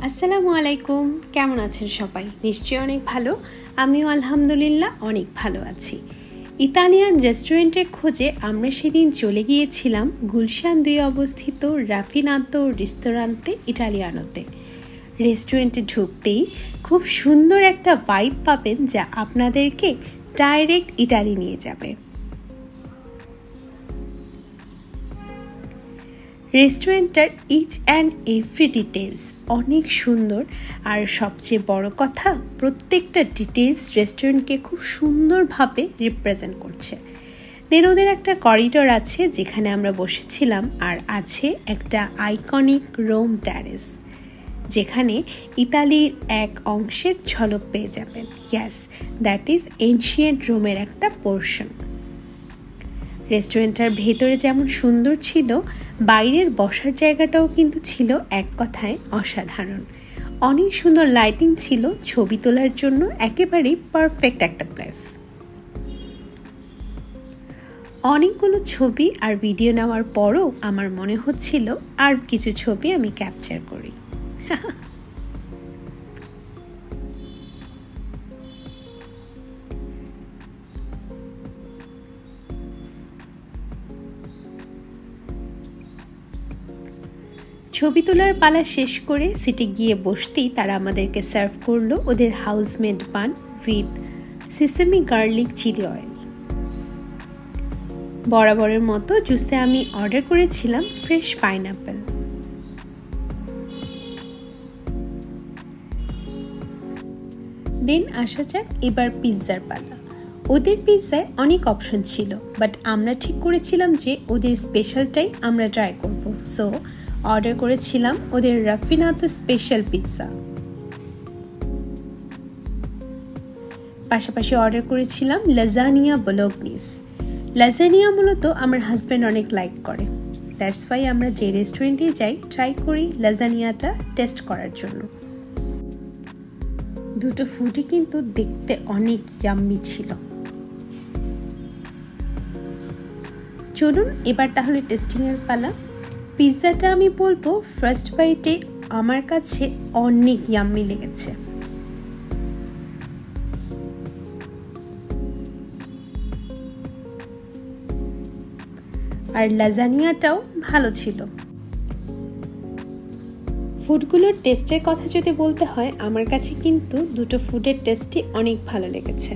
আসসালামু আলাইকুম, কেমন আছেন সবাই? নিশ্চয়ই অনেক ভালো। আমিও আলহামদুলিল্লাহ অনেক ভালো আছি। ইতালিয়ান রেস্টুরেন্টের খোঁজে আমরা সেদিন চলে গিয়েছিলাম গুলশান 2 অবস্থিত রাফিনাতো রিস্তোরান্তে ইটালিয়ানোতে। রেস্টুরেন্টে ঢুকতেই খুব সুন্দর একটা ভাইব পাবেন যা আপনাদেরকে ডাইরেক্ট ইটালি নিয়ে যাবে। রেস্টুরেন্টটার ইচ অ্যান্ড এভরি ডিটেলস অনেক সুন্দর, আর সবচেয়ে বড় কথা প্রত্যেকটা ডিটেলস রেস্টুরেন্টকে খুব সুন্দরভাবে রিপ্রেজেন্ট করছে। দেন ওদের একটা করিডোর আছে যেখানে আমরা বসেছিলাম, আর আছে একটা আইকনিক রোম ট্যারেস যেখানে ইতালির এক অংশের ঝলক পেয়ে যাবেন। ইয়াস, দ্যাট ইজ এনশিয়েন্ট রোমের একটা পোর্শন। রেস্টুরেন্টটার ভেতরে যেমন সুন্দর ছিল, বাইরের বসার জায়গাটাও কিন্তু ছিল এক কথায় অসাধারণ। অনেক সুন্দর লাইটিং ছিল, ছবি তোলার জন্য একেবারেই পারফেক্ট একটা প্লেস। অনেকগুলো ছবি আর ভিডিও নেওয়ার পরও আমার মনে হচ্ছিল আর কিছু ছবি আমি ক্যাপচার করি। ছবি তোলার পালা শেষ করে সিটে গিয়ে বসতেই তারা আমাদেরকে সার্ভ করলো ওদের housemade bun with sesame garlic chili oil. বরাবরের মতো জুসে আমি অর্ডার করেছিলাম ফ্রেশ পাইনঅ্যাপেল। দেন আসা যাক এবার পিৎজার পালা। ওদের পিৎজায় অনেক অপশন ছিল, বাট আমরা ঠিক করেছিলাম যে ওদের স্পেশালটাই আমরা ট্রাই করব। সো অর্ডার করেছিলাম ওদের রাফিনাতো স্পেশাল পিৎজা। পাশাপাশি অর্ডার করেছিলাম লাজানিয়া বোলোগনিস। লাজানিয়া মূলত আমার হাজব্যান্ড অনেক লাইক করে, দ্যাটস ওয়াই আমরা যে রেস্টুরেন্টে যাই ট্রাই করি লাজানিয়াটা টেস্ট করার জন্য। দুটো ফুডই কিন্তু দেখতে অনেক ইয়াম্মি ছিল। চলুন এবার তাহলে টেস্টিংয়ের পালা। পিৎজাটা আমি বলবো ফার্স্ট বাইটে আমার কাছে অনেক ইয়াম্মি লেগেছে। আর লাজানিয়াটাও ভালো ছিল। ফুডগুলোর টেস্টের কথা যদি বলতে হয়, আমার কাছে কিন্তু দুটো ফুডের টেস্টই অনেক ভালো লেগেছে।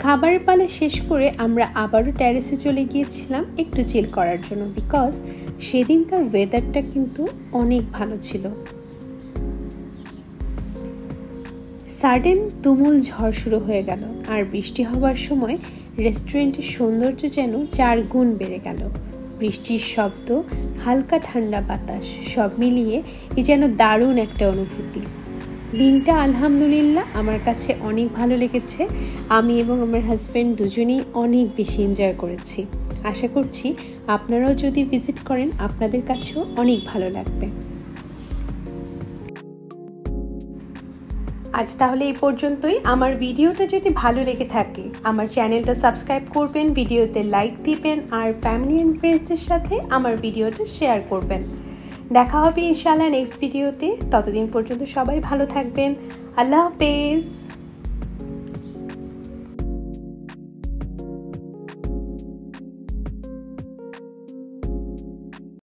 খাবারের পালা শেষ করে আমরা আবারও ট্যারেসে চলে গিয়েছিলাম একটু চিল করার জন্য, বিকজ সেদিনকার ওয়েদারটা কিন্তু অনেক ভালো ছিল। সাডেন তুমুল ঝড় শুরু হয়ে গেল, আর বৃষ্টি হওয়ার সময় রেস্টুরেন্টের সৌন্দর্য যেন 4 গুণ বেড়ে গেল। বৃষ্টির শব্দ, হালকা ঠান্ডা বাতাস, সব মিলিয়ে এ যেন দারুণ একটা অনুভূতি। দিনটা আলহামদুলিল্লাহ আমার কাছে অনেক ভালো লেগেছে। আমি এবং আমার হাজব্যান্ড দুজনেই অনেক বেশি এনজয় করেছি। আশা করছি আপনারাও যদি ভিজিট করেন আপনাদের কাছেও অনেক ভালো লাগবে। আজ তাহলে এই পর্যন্তই। আমার ভিডিওটা যদি ভালো লেগে থাকে আমার চ্যানেলটা সাবস্ক্রাইব করবেন, ভিডিওতে লাইক দিবেন, আর ফ্যামিলি অ্যান্ড ফ্রেন্ডসদের সাথে আমার ভিডিওটা শেয়ার করবেন। দেখা হবে ইনশাআল্লাহ নেক্সট ভিডিওতে। ততদিন পর্যন্ত সবাই ভালো থাকবেন। আল্লাহ হাফেজ।